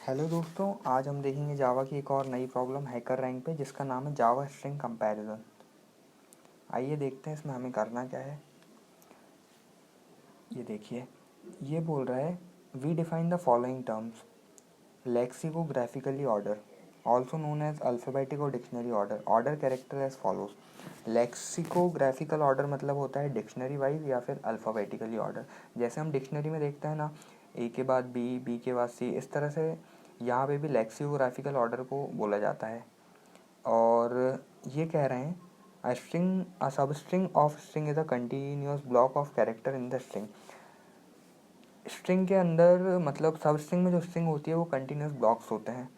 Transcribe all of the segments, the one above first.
Hello दोस्तों, आज हम देखेंगे जावा की एक और नई प्रॉब्लम हैकर रैंक पे, जिसका नाम है जावा स्ट्रिंग कंपैरिजन। आइए देखते हैं इसमें हमें करना क्या है। ये देखिए, ये बोल रहा है we define the following terms: lexicographically order, also known as alphabetic और dictionary order, order character as follows. Lexicographical order मतलब होता है डिक्शनरी वाइज या फिर अल्फ़ाबेटिकली ऑर्डर। जैसे हम डिक्शनरी में देखते हैं ना, ए के बाद बी, बी के बाद सी, इस तरह से यहाँ पे भी लेक्सिकोग्राफिकल ऑर्डर को बोला जाता है। और ये कह रहे हैं a substring of string is a continuous block of character in the string. String के अंदर मतलब सब स्ट्रिंग में जो स्ट्रिंग होती है वो कंटिन्यूस ब्लॉक्स होते हैं।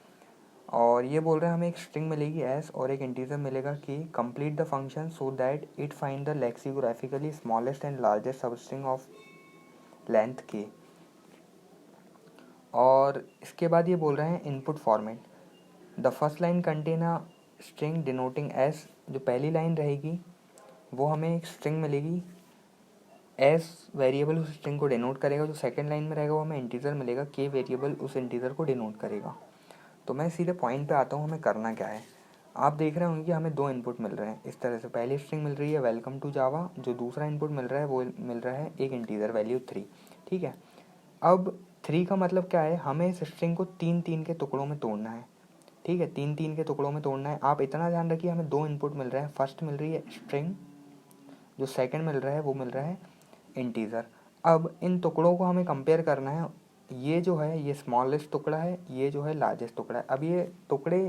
और ये बोल रहे हैं हमें एक स्ट्रिंग मिलेगी एस और एक इंटीजर मिलेगा कि complete the function so that it find the lexicographically smallest and largest substring of length K. और इसके बाद ये बोल रहे हैं input format, the first line contain a string denoting S. जो पहली लाइन रहेगी वो हमें एक स्ट्रिंग मिलेगी, एस वेरिएबल उस स्ट्रिंग को डिनोट करेगा। जो सेकंड लाइन में रहेगा वो हमें इंटीजर मिलेगा, के वेरिएबल उस इंटीजर को डिनोट करेगा। तो मैं सीधे पॉइंट पे आता हूँ, हमें करना क्या है। आप देख रहे होंगे कि हमें दो इनपुट मिल रहे हैं इस तरह से। पहली स्ट्रिंग मिल रही है वेलकम टू जावा, जो दूसरा इनपुट मिल रहा है वो मिल रहा है एक इंटीजर वैल्यू 3। ठीक है, अब 3 का मतलब क्या है, हमें इस स्ट्रिंग को 3-3 के टुकड़ों में तोड़ना है। ठीक है, 3-3 के टुकड़ों में तोड़ना है। आप इतना ध्यान रखिए, हमें दो इनपुट मिल रहे हैं। फर्स्ट मिल रही है स्ट्रिंग, जो सेकंड मिल रहा है वो मिल रहा है इंटीजर। अब इन टुकड़ों को हमें कंपेयर करना है। ये जो है ये स्मॉलेस्ट टुकड़ा है, ये जो है लार्जेस्ट टुकड़ा है। अब ये टुकड़े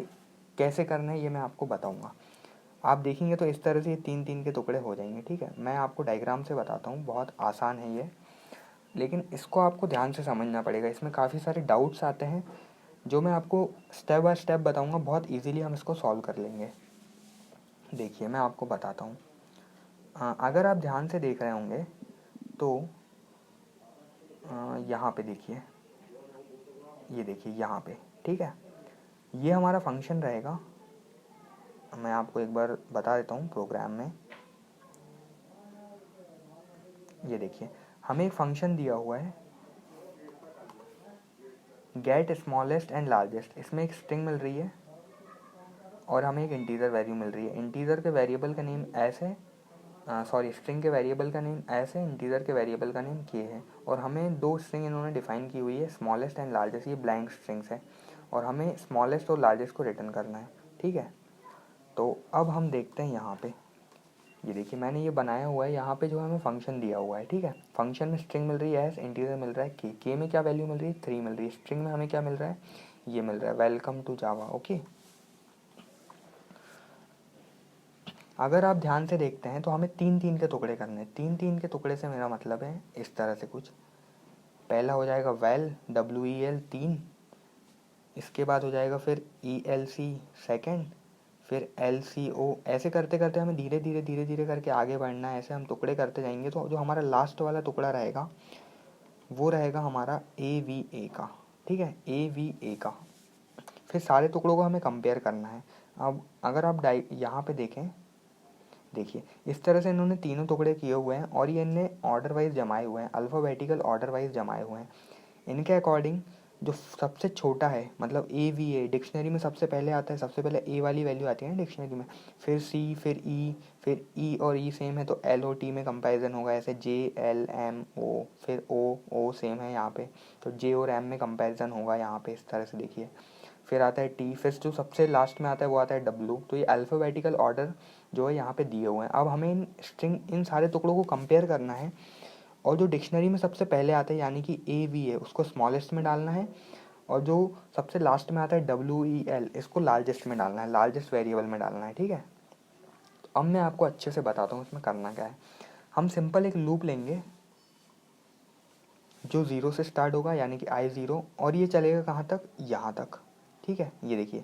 कैसे करने हैं ये मैं आपको बताऊंगा। आप देखेंगे तो इस तरह से ये 3-3 के टुकड़े हो जाएंगे। ठीक है, मैं आपको डायग्राम से बताता हूँ, बहुत आसान है ये, लेकिन इसको आपको ध्यान से समझना पड़ेगा। इसमें काफ़ी सारे डाउट्स आते हैं जो मैं आपको स्टेप बाय स्टेप बताऊंगा। बहुत इजीली हम इसको सॉल्व कर लेंगे। देखिए मैं आपको बताता हूँ। अगर आप ध्यान से देख रहे होंगे तो यहाँ पे देखिए, ये देखिए यहाँ पे। ठीक है, ये हमारा फंक्शन रहेगा। मैं आपको एक बार बता देता हूँ प्रोग्राम में। ये देखिए, हमें एक फंक्शन दिया हुआ है गेट स्मॉलेस्ट एंड लार्जेस्ट। इसमें एक स्ट्रिंग मिल रही है और हमें एक इंटीजर वैल्यू मिल रही है। इंटीजर के वेरिएबल का नेम एस है, सॉरी स्ट्रिंग के वेरिएबल का नेम एस है, इंटीजर के वेरिएबल का नेम के है। और हमें दो स्ट्रिंग इन्होंने डिफाइन की हुई है, स्मॉलेस्ट एंड लार्जेस्ट। ये ब्लैंक स्ट्रिंग्स है और हमें स्मॉलेस्ट और लार्जेस्ट को रिटर्न करना है। ठीक है, तो अब हम देखते हैं यहाँ पे। ये देखिए मैंने ये बनाया हुआ है, यहाँ पे जो हमें फंक्शन दिया हुआ है। ठीक है, फंक्शन में स्ट्रिंग मिल रही है एस, इंटीजर मिल रहा है के में क्या वैल्यू मिल रही है 3 मिल रही है। स्ट्रिंग में हमें क्या मिल रहा है, ये मिल रहा है वेलकम टू जावा। ओके, अगर आप ध्यान से देखते हैं तो हमें 3-3 के टुकड़े करने हैं। 3-3 के टुकड़े से मेरा मतलब है इस तरह से कुछ। पहला हो जाएगा वेल, WEL 3, इसके बाद हो जाएगा फिर ELC सेकेंड, फिर LCO। ऐसे करते करते हमें धीरे धीरे धीरे धीरे करके आगे बढ़ना है। ऐसे हम टुकड़े करते जाएंगे तो जो हमारा लास्ट वाला टुकड़ा रहेगा वो रहेगा हमारा AVA का। ठीक है, AVA का। फिर सारे टुकड़ों को हमें कंपेयर करना है। अब अगर आप यहाँ पे देखें, देखिए इस तरह से इन्होंने तीनों टुकड़े किए हुए हैं और ये इनने ऑर्डर वाइज जमाए हुए हैं, अल्फ़ाबेटिकल ऑर्डर वाइज जमाए हुए हैं। इनके अकॉर्डिंग जो सबसे छोटा है मतलब AVA, डिक्शनरी में सबसे पहले आता है, सबसे पहले ए वाली वैल्यू आती है ना डिक्शनरी में, फिर C, फिर E, फिर E और E सेम है तो LOT में कंपैरिजन होगा। ऐसे JLMO, फिर O सेम है यहाँ पे तो J और M में कंपैरिजन होगा यहाँ पे। इस तरह से देखिए, फिर आता है T, फिर जो सबसे लास्ट में आता है वो आता है W। तो ये अल्फ़ाबेटिकल ऑर्डर जो है यहाँ पे दिए हुए हैं। अब हमें इन सारे टुकड़ों को कंपेयर करना है और जो डिक्शनरी में सबसे पहले आता है यानी कि AVA उसको स्मॉलेस्ट में डालना है और जो सबसे लास्ट में आता है WEL इसको लार्जेस्ट में डालना है, लार्जेस्ट वेरिएबल में डालना है। ठीक है, तो अब मैं आपको अच्छे से बताता हूँ इसमें करना क्या है। हम सिंपल एक लूप लेंगे जो 0 से स्टार्ट होगा यानी कि I0 और ये चलेगा कहाँ तक, यहाँ तक। ठीक है, ये देखिए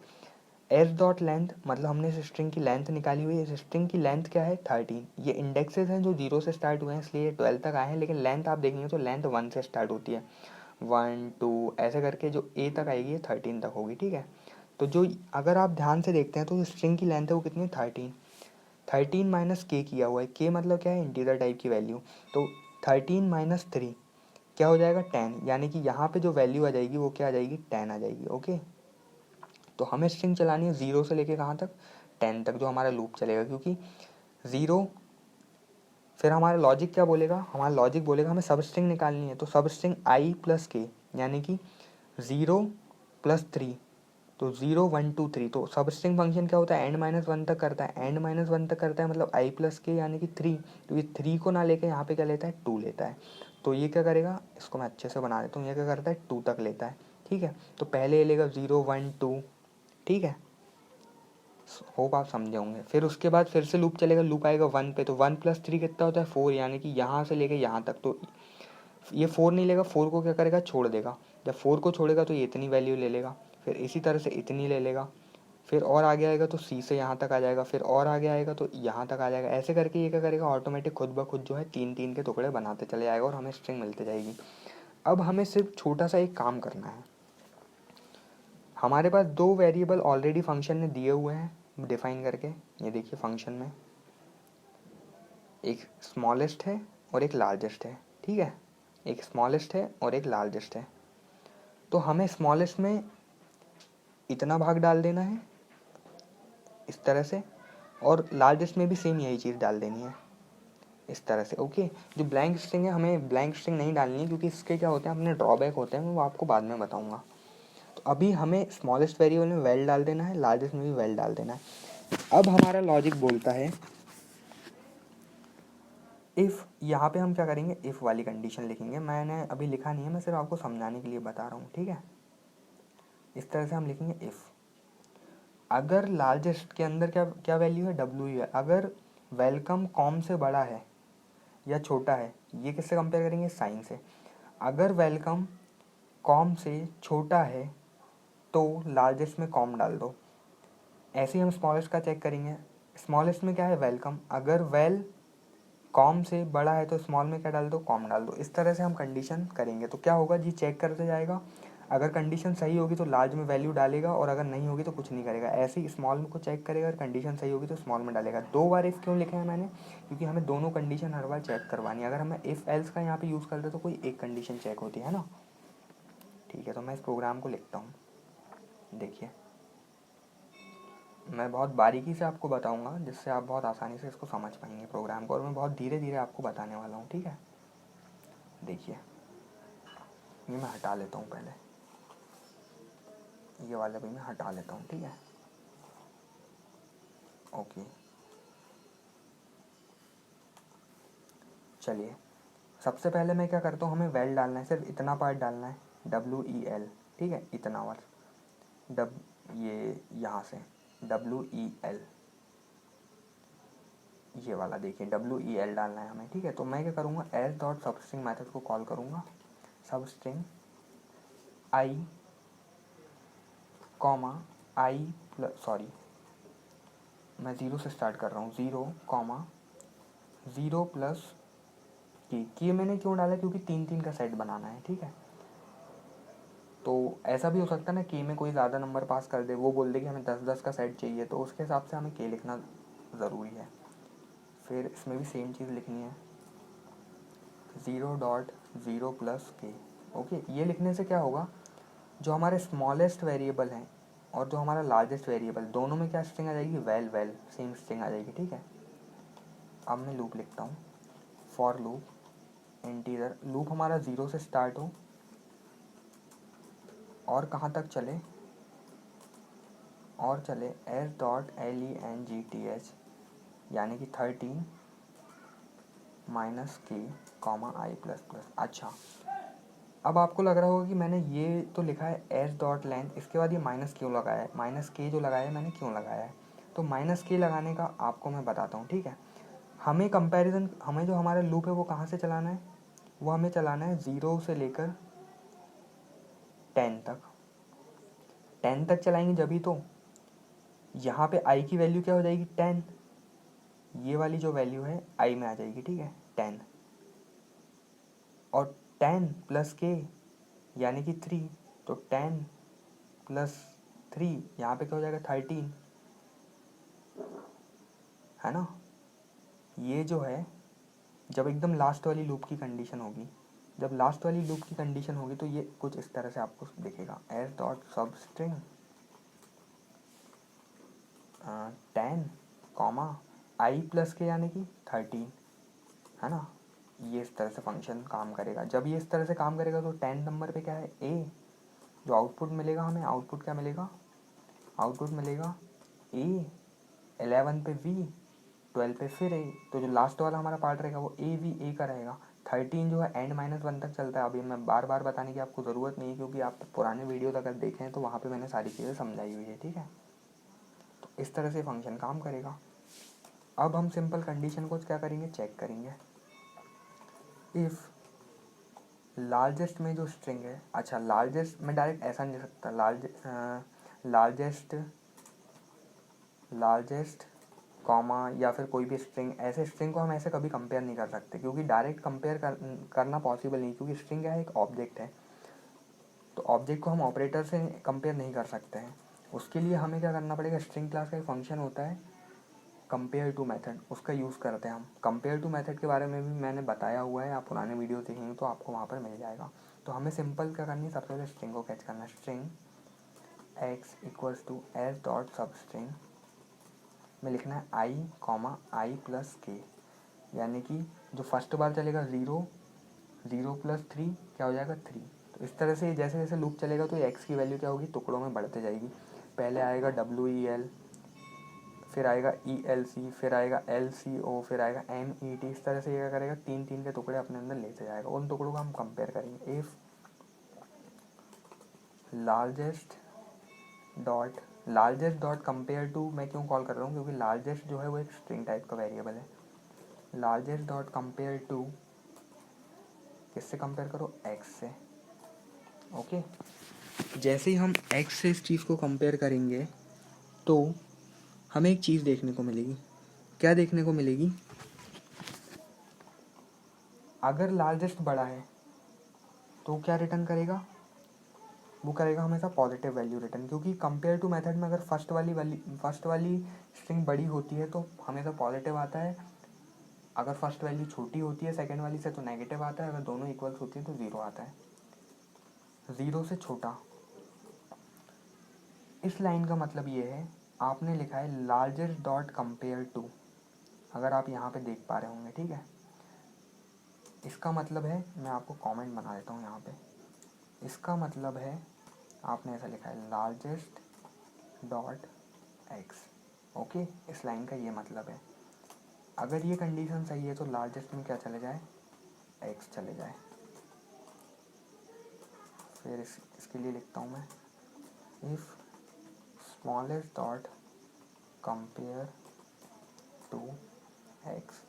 एस डॉट लेंथ मतलब हमने इस स्ट्रिंग की लेंथ निकाली हुई है। इस स्ट्रिंग की लेंथ क्या है 13। ये इंडेक्सेस हैं जो 0 से स्टार्ट हुए हैं इसलिए 12 तक आए हैं, लेकिन लेंथ आप देखेंगे तो लेंथ 1 से स्टार्ट होती है। 1 2 ऐसे करके जो ए तक आएगी ये 13 तक होगी। ठीक है, तो जो अगर आप ध्यान से देखते हैं तो स्ट्रिंग की लेंथ है वो कितनी है 13। 13 माइनस के किया हुआ है, के मतलब क्या है इंटीजर टाइप की वैल्यू। तो 13 माइनस 3, क्या हो जाएगा 10, यानी कि यहाँ पे जो वैल्यू आ जाएगी वो क्या आ जाएगी 10 आ जाएगी। ओके, तो हमें स्ट्रिंग चलानी है 0 से लेके कहाँ तक 10 तक जो हमारा लूप चलेगा, क्योंकि 0 फिर हमारा लॉजिक क्या बोलेगा, हमारा लॉजिक बोलेगा हमें सब स्ट्रिंग निकालनी है, तो सब स्ट्रिंग आई प्लस के यानी कि 0 प्लस 3, तो 0 1 2 3, तो सब स्ट्रिंग फंक्शन क्या होता है n-1 तक करता है, n-1 तक करता है मतलब आई प्लस के यानी कि 3, तो ये 3 को ना लेके यहाँ पे क्या लेता है 2 लेता है, तो ये क्या करेगा, इसको मैं अच्छे से बना देता हूँ, ये क्या करता है 2 तक लेता है। ठीक है, तो पहले ये लेगा 0 1 2, ठीक है, होप आप समझे होंगे। फिर उसके बाद फिर से लूप चलेगा, लूप आएगा 1 पे, तो 1 प्लस 3 कितना होता है 4, यानी कि यहाँ से लेके यहाँ तक, तो ये 4 नहीं लेगा, 4 को क्या करेगा छोड़ देगा, जब 4 को छोड़ेगा तो ये इतनी वैल्यू ले लेगा, फिर इसी तरह से इतनी ले लेगा, फिर और आगे आएगा तो सी से यहाँ तक आ जाएगा, फिर और आगे आएगा तो यहाँ तक आ जाएगा, ऐसे करके ये क्या करेगा ऑटोमेटिक खुद ब खुद जो है 3-3 के टुकड़े बनाते चले जाएगा और हमें स्ट्रिंग मिलती जाएगी। अब हमें सिर्फ छोटा सा एक काम करना है, हमारे पास 2 वेरिएबल ऑलरेडी फंक्शन ने दिए हुए हैं डिफाइन करके, ये देखिए फंक्शन में एक स्मॉलेस्ट है और एक लार्जेस्ट है। ठीक है, एक स्मॉलेस्ट है और एक लार्जेस्ट है, तो हमें स्मॉलेस्ट में इतना भाग डाल देना है इस तरह से, और लार्जेस्ट में भी सेम यही चीज़ डाल देनी है इस तरह से। ओके, जो ब्लैंक स्ट्रिंग है हमें ब्लैंक स्ट्रिंग नहीं डालनी है, क्योंकि इसके क्या होते हैं अपने ड्रॉबैक होते हैं, मैं वो आपको बाद में बताऊंगा। तो अभी हमें स्मॉलेस्ट वेरिएबल में वेल डाल देना है, लार्जेस्ट में भी वेल डाल देना है। अब हमारा लॉजिक बोलता है इफ़, यहाँ पे हम क्या करेंगे इफ़ वाली कंडीशन लिखेंगे, मैंने अभी लिखा नहीं है, मैं सिर्फ आपको समझाने के लिए बता रहा हूँ। ठीक है, इस तरह से हम लिखेंगे इफ़, अगर लार्जेस्ट के अंदर क्या क्या वैल्यू है डब्ल्यू है, अगर वेलकम कॉम से बड़ा है या छोटा है, ये किससे कंपेयर करेंगे साइन से, अगर वेलकम कॉम से छोटा है तो लार्जेस्ट में कॉम डाल दो। ऐसे ही हम स्मॉलेस्ट का चेक करेंगे, स्मॉलेस्ट में क्या है वेलकम, अगर वेल कॉम से बड़ा है तो स्मॉल में क्या डाल दो कॉम डाल दो। इस तरह से हम कंडीशन करेंगे तो क्या होगा जी, चेक करते जाएगा, अगर कंडीशन सही होगी तो लार्ज में वैल्यू डालेगा और अगर नहीं होगी तो कुछ नहीं करेगा। ऐसे ही स्मॉल को चेक करेगा, अगर कंडीशन सही होगी तो स्मॉल में डालेगा। 2 बार इफ़ क्यों लिखे हैं मैंने, क्योंकि हमें दोनों कंडीशन हर बार चेक करवानी है, अगर हमें इफ़ एल्स का यहाँ पे यूज़ करते तो कोई एक कंडीशन चेक होती है ना। ठीक है, तो मैं इस प्रोग्राम को लिखता हूँ, देखिए मैं बहुत बारीकी से आपको बताऊंगा जिससे आप बहुत आसानी से इसको समझ पाएंगे प्रोग्राम को, और मैं बहुत धीरे धीरे आपको बताने वाला हूँ। ठीक है, देखिए ये मैं हटा लेता हूँ पहले, ये वाला भी मैं हटा लेता हूँ। ठीक है, ओके चलिए, सबसे पहले मैं क्या करता हूँ, हमें वेल डालना है, सिर्फ इतना पार्ट डालना है WEL। ठीक है, इतना वाला ये यहाँ से WEL, ये वाला देखिए WEL डालना है हमें। ठीक है, तो मैं क्या करूँगा एस डॉट सब स्ट्रिंग मैथड को कॉल करूँगा, सब string I comma I plus, sorry मैं 0 से स्टार्ट कर रहा हूँ, 0 कॉमा 0 प्लस की मैंने क्यों डाला, क्योंकि 3-3 का सेट बनाना है। ठीक है, तो ऐसा भी हो सकता है ना की में कोई ज़्यादा नंबर पास कर दे, वो बोल दे कि हमें 10-10 का सेट चाहिए, तो उसके हिसाब से हमें के लिखना ज़रूरी है। फिर इसमें भी सेम चीज़ लिखनी है 0.0 प्लस के। ओके, ये लिखने से क्या होगा, जो हमारे स्मॉलेस्ट वेरिएबल हैं और जो हमारा लार्जेस्ट वेरिएबल, दोनों में क्या स्ट्रिंग आ जाएगी वेल वेल सेम स्ट्रिंग आ जाएगी। ठीक है, अब मैं लूप लिखता हूँ, फॉर लूप इंटीजर, लूप हमारा 0 से स्टार्ट हो और कहाँ तक चले, और चले s.length यानी कि 13 माइनस के कॉमा आई प्लस प्लस। अच्छा, अब आपको लग रहा होगा कि मैंने ये तो लिखा है s डॉट लेंथ, इसके बाद ये माइनस क्यों लगाया है, माइनस के जो लगाया है मैंने क्यों लगाया है, तो माइनस के लगाने का आपको मैं बताता हूँ। ठीक है, हमें कंपैरिजन, हमें जो हमारा लूप है वो कहाँ से चलाना है, वो हमें चलाना है 0 से लेकर 10 तक। 10 तक चलाएंगे जभी तो यहाँ पे i की वैल्यू क्या हो जाएगी 10, ये वाली जो वैल्यू है i में आ जाएगी। ठीक है, 10 और 10 प्लस के यानी कि 3, तो 10 प्लस 3 यहाँ पे क्या हो जाएगा 13, है ना। ये जो है जब एकदम लास्ट वाली लूप की कंडीशन होगी, जब लास्ट वाली लूप की कंडीशन होगी तो ये कुछ इस तरह से आपको दिखेगा, S dot substring 10 comma I plus K यानी कि 13, है ना। ये इस तरह से फंक्शन काम करेगा। जब ये इस तरह से काम करेगा तो 10 नंबर पे क्या है, ए। जो आउटपुट मिलेगा हमें, आउटपुट क्या मिलेगा, आउटपुट मिलेगा ए। 11 पे वी, 12 पे फिर ए। तो जो लास्ट वाला हमारा पार्ट रहेगा वो ए वी ए का रहेगा। 13 जो है एंड -1 तक चलता है। अभी मैं बार बार बताने की आपको ज़रूरत नहीं है, क्योंकि आप पुराने वीडियो अगर देखें तो वहाँ पे मैंने सारी चीज़ें समझाई हुई है, ठीक है। तो इस तरह से फंक्शन काम करेगा। अब हम सिंपल कंडीशन को क्या करेंगे, चेक करेंगे। इफ़ लार्जेस्ट में जो स्ट्रिंग है, अच्छा लार्जेस्ट में डायरेक्ट ऐसा नहीं लिख सकता, लार्जेस्ट कॉमा या फिर कोई भी स्ट्रिंग, ऐसे स्ट्रिंग को हम ऐसे कभी कंपेयर नहीं कर सकते, क्योंकि डायरेक्ट कंपेयर करना पॉसिबल नहीं, क्योंकि स्ट्रिंग क्या है, एक ऑब्जेक्ट है। तो ऑब्जेक्ट को हम ऑपरेटर से कंपेयर नहीं कर सकते हैं। उसके लिए हमें क्या करना पड़ेगा, स्ट्रिंग क्लास का एक फंक्शन होता है कंपेयर टू मेथड, उसका यूज़ करते हैं हम। कंपेयर टू मेथड के बारे में भी मैंने बताया हुआ है, आप पुराने वीडियो देखेंगे तो आपको वहाँ पर मिल जाएगा। तो हमें सिंपल क्या करनी है, सबसे पहले स्ट्रिंग को कैच करना है। String X equals to S dot substring में लिखना है आई कॉमा आई प्लस के, यानी कि जो फर्स्ट बार चलेगा 0, 0 + 3 क्या हो जाएगा 3। तो इस तरह से जैसे जैसे लूप चलेगा तो ये एक्स की वैल्यू क्या होगी, टुकड़ों में बढ़ते जाएगी। पहले आएगा WEL, फिर आएगा ELC, फिर आएगा LCO, फिर आएगा MET। इस तरह से ये क्या करेगा, 3 के टुकड़े अपने अंदर लेते जाएगा। उन टुकड़ों को हम कंपेयर करेंगे। If largest dot compare to, मैं क्यों कॉल कर रहा हूँ, क्योंकि लार्जेस्ट जो है वो एक स्ट्रिंग टाइप का वेरिएबल है। लार्जेस्ट डॉट कंपेयर टू किससे कंपेयर करो, एक्स से। ओके, जैसे ही हम एक्स से इस चीज़ को कंपेयर करेंगे तो हमें एक चीज़ देखने को मिलेगी। क्या देखने को मिलेगी, अगर लार्जेस्ट बड़ा है तो क्या रिटर्न करेगा, वो करेगा हमेशा पॉजिटिव वैल्यू रिटर्न, क्योंकि कंपेयर टू मेथड में अगर फर्स्ट वाली स्ट्रिंग बड़ी होती है तो हमेशा पॉजिटिव आता है। अगर फर्स्ट वैल्यू छोटी होती है सेकंड वाली से तो नेगेटिव आता है। अगर दोनों इक्वल्स होती है तो 0 आता है। 0 से छोटा, इस लाइन का मतलब ये है, आपने लिखा है लार्जेस्ट डॉट कंपेयर टू, अगर आप यहाँ पे देख पा रहे होंगे, ठीक है। इसका मतलब है, मैं आपको कमेंट बना देता हूँ यहाँ पे, इसका मतलब है आपने ऐसा लिखा है लार्जेस्ट डॉट एक्स। ओके, इस लाइन का ये मतलब है। अगर ये कंडीशन सही है तो लार्जेस्ट में क्या चले जाए, एक्स चले जाए। फिर इसके लिए लिखता हूँ मैं, if smallest dot compare to X,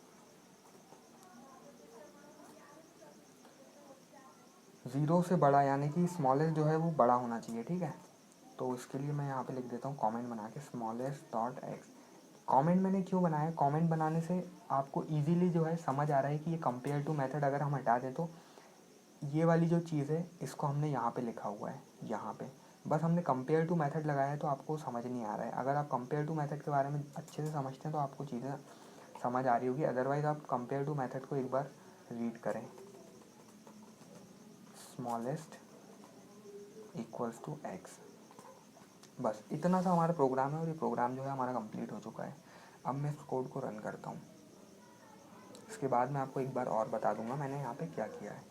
0 से बड़ा, यानी कि स्मॉलेस्ट जो है वो बड़ा होना चाहिए, ठीक है। तो इसके लिए मैं यहाँ पे लिख देता हूँ कमेंट बना के स्मॉलेस्ट डॉट एक्स। कमेंट मैंने क्यों बनाया, कमेंट बनाने से आपको इजीली जो है समझ आ रहा है कि ये कंपेयर टू मेथड अगर हम हटा दें तो ये वाली जो चीज़ है इसको हमने यहाँ पे लिखा हुआ है, यहाँ पे बस हमने कंपेयर टू मेथड लगाया है तो आपको समझ नहीं आ रहा है। अगर आप कंपेयर टू मेथड के बारे में अच्छे से समझते हैं तो आपको चीज़ें समझ आ रही होगी। अदरवाइज़ आप कंपेयर टू मेथड को एक बार रीड करें। स्मॉलेस्ट इक्वल्स टू एक्स, बस इतना सा हमारा प्रोग्राम है और ये प्रोग्राम जो है हमारा कंप्लीट हो चुका है। अब मैं इस कोड को रन करता हूँ। इसके बाद मैं आपको एक बार और बता दूंगा मैंने यहाँ पे क्या किया है।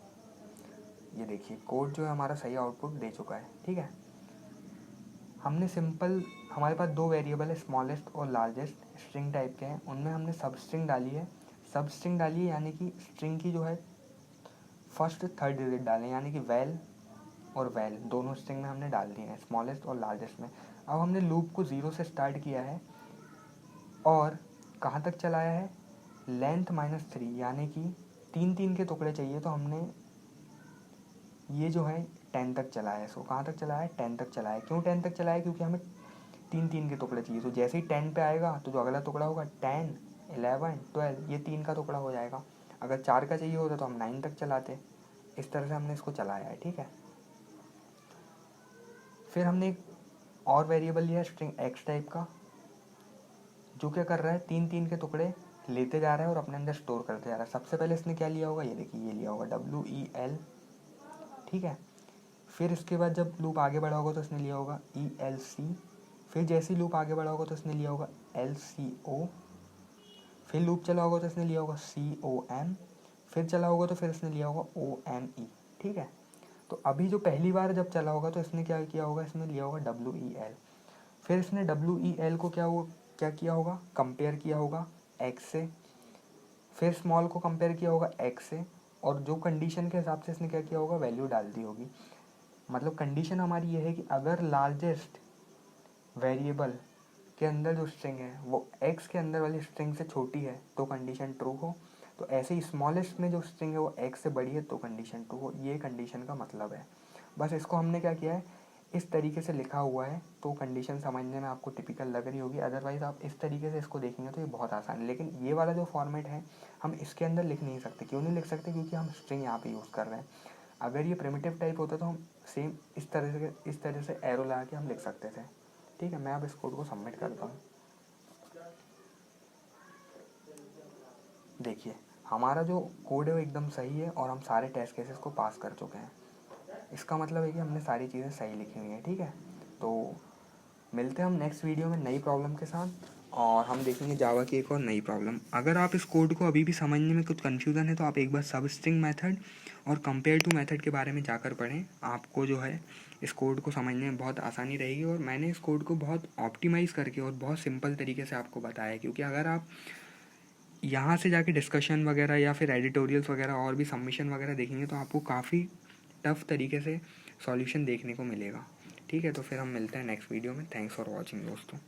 ये देखिए कोड जो है हमारा सही आउटपुट दे चुका है, ठीक है। हमने सिंपल, हमारे पास 2 वेरिएबल है स्मॉलेस्ट और लार्जेस्ट, स्ट्रिंग टाइप के हैं। उनमें हमने सब स्ट्रिंग डाली है। सब स्ट्रिंग डाली है यानी कि स्ट्रिंग की जो है फर्स्ट 3rd डिजिट डालें, यानी कि वैल और वैल दोनों स्ट्रिंग में हमने डाल दिए हैं, स्मॉलेस्ट और लार्जेस्ट में। अब हमने लूप को 0 से स्टार्ट किया है और कहाँ तक चलाया है, लेंथ -3, यानी कि 3 के टुकड़े चाहिए तो हमने ये जो है 10 तक चलाया है। इसको कहाँ तक चलाया है, 10 तक चलाया है। क्यों 10 तक चलाया है, क्योंकि हमें 3 के टुकड़े चाहिए। तो जैसे ही 10 पे आएगा तो जो अगला टुकड़ा होगा 10, 11, 12, ये 3 का टुकड़ा हो जाएगा। अगर 4 का चाहिए होता तो हम 9 तक चलाते। इस तरह से हमने इसको चलाया है, ठीक है। फिर हमने एक और वेरिएबल लिया स्ट्रिंग एक्स टाइप का, जो क्या कर रहा है, 3 के टुकड़े लेते जा रहा है और अपने अंदर स्टोर करते जा रहा है। सबसे पहले इसने क्या लिया होगा, ये देखिए ये लिया होगा WEL, ठीक है। फिर इसके बाद जब लूप आगे बढ़ा होगा तो इसने लिया होगा ELC, फिर जैसे ही लूप आगे बढ़ा होगा तो इसने लिया होगा LCO, फिर लूप चला होगा तो इसने लिया होगा COM, फिर चला होगा तो फिर इसने लिया होगा OME, ठीक है। तो अभी जो पहली बार जब चला होगा तो इसने क्या किया होगा, इसमें लिया होगा WEL, फिर इसने WEL को क्या किया होगा, कंपेयर किया होगा X से, फिर स्मॉल को कंपेयर किया होगा X से, और जो कंडीशन के हिसाब से इसने क्या किया होगा, वैल्यू डाल दी होगी। मतलब कंडीशन हमारी ये है कि अगर लार्जेस्ट वेरिएबल के अंदर जो स्ट्रिंग है वो X के अंदर वाली स्ट्रिंग से छोटी है तो कंडीशन ट्रू हो, तो ऐसे ही स्मॉलेस्ट में जो स्ट्रिंग है वो X से बड़ी है तो कंडीशन ट्रू हो। ये कंडीशन का मतलब है। बस इसको हमने क्या किया है, इस तरीके से लिखा हुआ है तो कंडीशन समझने में आपको टिपिकल लग रही होगी। अदरवाइज़ आप इस तरीके से इसको देखेंगे तो ये बहुत आसान है। लेकिन ये वाला जो फॉर्मेट है हम इसके अंदर लिख नहीं सकते। क्यों नहीं लिख सकते, क्योंकि हम स्ट्रिंग यहाँ पे यूज़ कर रहे हैं। अगर ये प्रिमिटिव टाइप होता तो हम सेम इस तरह से एरो लगा के हम लिख सकते थे, ठीक है। मैं अब इस कोड को सबमिट करता हूँ। देखिए हमारा जो कोड है वो एकदम सही है और हम सारे टेस्ट केसेस को पास कर चुके हैं। इसका मतलब है कि हमने सारी चीज़ें सही लिखी हुई हैं, ठीक है। तो मिलते हैं हम नेक्स्ट वीडियो में नई प्रॉब्लम के साथ, और हम देखेंगे जावा की एक और नई प्रॉब्लम। अगर आप इस कोड को अभी भी समझने में कुछ कन्फ्यूज़न है तो आप एक बार सब स्ट्रिंग मेथड और कंपेयर टू मेथड के बारे में जाकर पढ़ें। आपको जो है इस कोड को समझने में बहुत आसानी रहेगी। और मैंने इस कोड को बहुत ऑप्टिमाइज़ करके और बहुत सिंपल तरीके से आपको बताया है, क्योंकि अगर आप यहाँ से जाके डिस्कशन वगैरह या फिर एडिटोरियल्स वगैरह और भी सबमिशन वगैरह देखेंगे तो आपको काफ़ी टफ तरीके से सॉल्यूशन देखने को मिलेगा, ठीक है। तो फिर हम मिलते हैं नेक्स्ट वीडियो में। थैंक्स फॉर वॉचिंग दोस्तों।